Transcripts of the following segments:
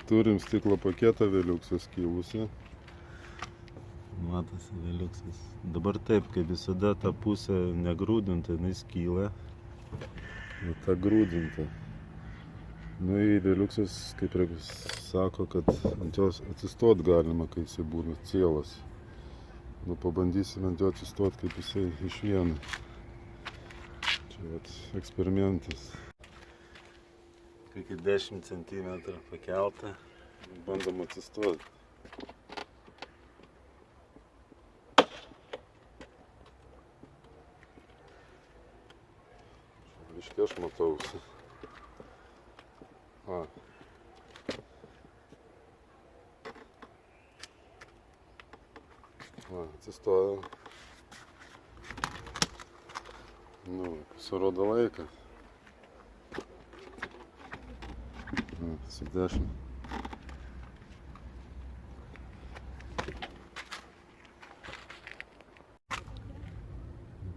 Turim stiklo paketą Veliuksas kilusi. Matosi Veliuksas. Dabar taip, kaip visada, ta pusė negrūdinta, jinai skyla. Ta grūdinta. Nu į Veliuksas, kaip sako, kad ant jos atsistot galima, kai jisai būna cielas. Nu pabandysim ant jo atsistot, kaip jisai iš vieno. Čia eksperimentas. Kokį 10 cm pakeltą. Bandom atsistot. Biškį aš matausi. Atsistojo. Nu, pasirodo laiką. Su 10.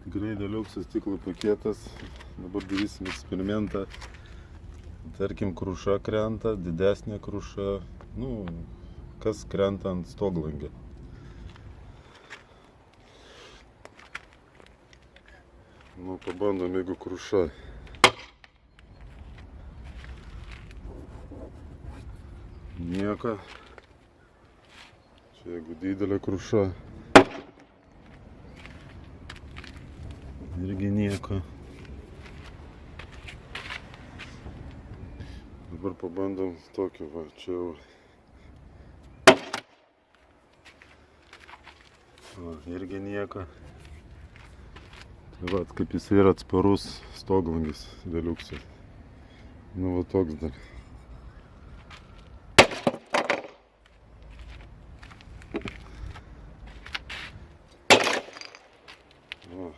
Tikrai Veliuksas stiklo paketas. Dabar darysim eksperimentą. Tarkim, kruša krenta, didesnė kruša. Nu, kas krenta ant stoglangio. Nu, pabandom, jeigu kruša. Nieko. Čia jeigu didelė kruša. Irgi nieko. Dabar pabandom tokį va, čia jau. Irgi nieko. Tai va, kaip jis yra atsparus stoglangis Veliuksas. Nu va toks dar.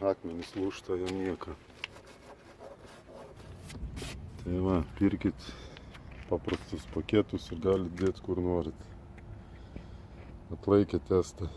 Akmenys lūžta, jam nieko. Tai va, pirkit paprastus paketus ir galit dėti kur norit. Atlaikė testą.